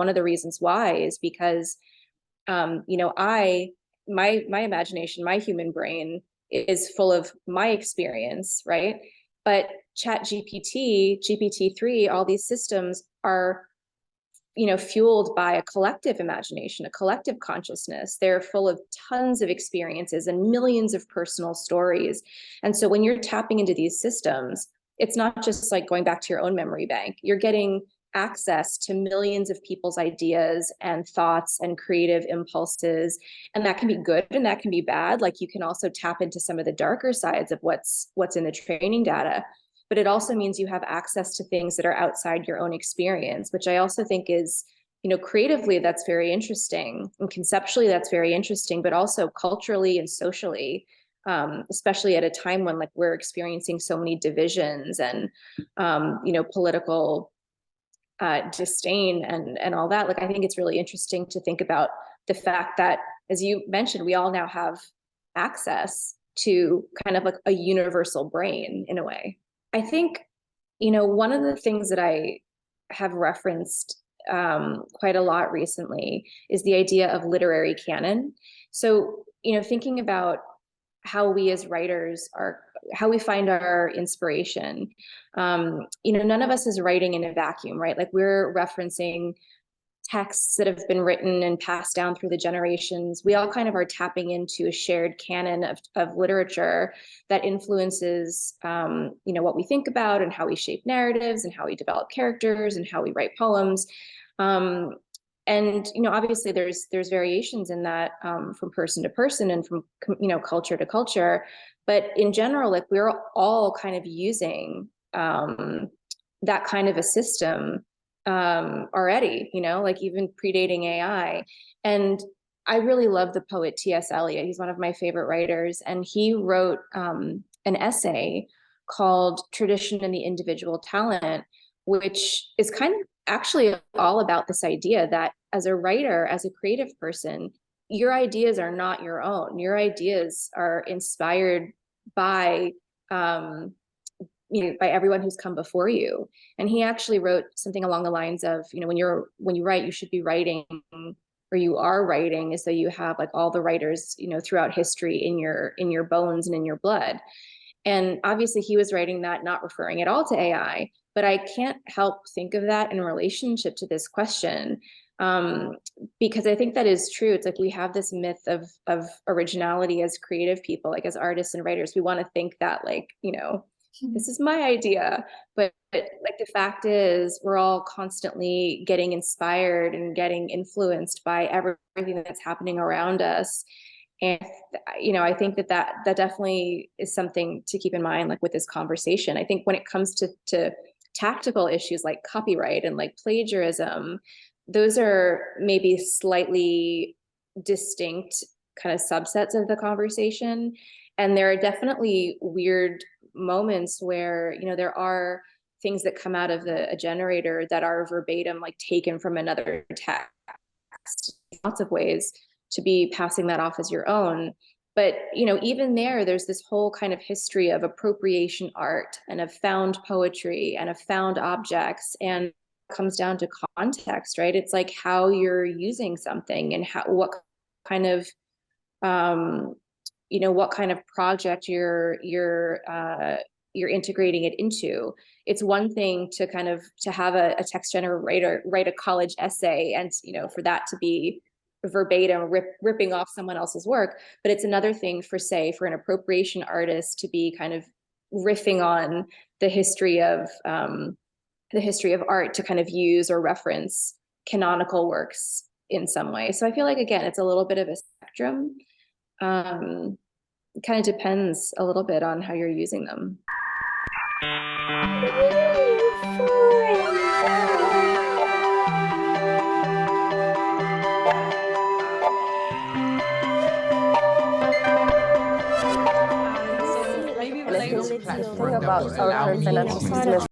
one of the reasons why is because, you know, my imagination, my human brain is full of my experience, right? But ChatGPT, GPT-3, all these systems are, you know, fueled by a collective imagination, a collective consciousness. They're full of tons of experiences and millions of personal stories. And so when you're tapping into these systems, it's not just like going back to your own memory bank. You're getting access to millions of people's ideas and thoughts and creative impulses. And that can be good and that can be bad. Like you can also tap into some of the darker sides of what's in the training data. But it also means you have access to things that are outside your own experience, which I also think is, you know, creatively, that's very interesting. And conceptually, that's very interesting, but also culturally and socially, especially at a time when like we're experiencing so many divisions and, you know, political disdain and all that. Like, I think it's really interesting to think about the fact that, as you mentioned, we all now have access to kind of like a universal brain in a way. I think, you know, one of the things that I have referenced quite a lot recently is the idea of literary canon. So, you know, thinking about how we as writers how we find our inspiration. You know, none of us is writing in a vacuum, right? Like we're referencing texts that have been written and passed down through the generations. We all kind of are tapping into a shared canon of literature that influences, you know, what we think about and how we shape narratives and how we develop characters and how we write poems. And, you know, obviously there's variations in that from person to person and from, you know, culture to culture. But in general, like we're all kind of using that kind of a system already, you know, like even predating AI. And I really love the poet T.S. Eliot. He's one of my favorite writers. And he wrote an essay called Tradition and the Individual Talent, which is kind of actually all about this idea that as a writer, as a creative person, your ideas are not your own. Your ideas are inspired by, you know, by everyone who's come before you. And he actually wrote something along the lines of, you know, when you write, you should be writing, or you are writing, as though you have like all the writers, you know, throughout history in your bones and in your blood. And obviously he was writing that, not referring at all to AI, but I can't help think of that in relationship to this question. Because I think that is true. It's like we have this myth of originality as creative people, like as artists and writers. We want to think that, like, you know, this is my idea. But like the fact is, we're all constantly getting inspired and getting influenced by everything that's happening around us. And, you know, I think that definitely is something to keep in mind, like with this conversation. I think when it comes to tactical issues like copyright and like plagiarism, those are maybe slightly distinct kind of subsets of the conversation. And there are definitely weird moments where, you know, there are things that come out of a generator that are verbatim, like taken from another text, lots of ways to be passing that off as your own. But, you know, even there's this whole kind of history of appropriation art and of found poetry and of found objects, and it comes down to context, right? It's like how you're using something and what kind of, you know, what kind of project you're integrating it into. It's one thing to kind of to have a text generator write a college essay and, you know, for that to be verbatim ripping off someone else's work, but it's another thing for, say, for an appropriation artist to be kind of riffing on the history of art to kind of use or reference canonical works in some way. So I feel like, again, it's a little bit of a spectrum. It kind of depends a little bit on how you're using them. Maybe related to about our financial system.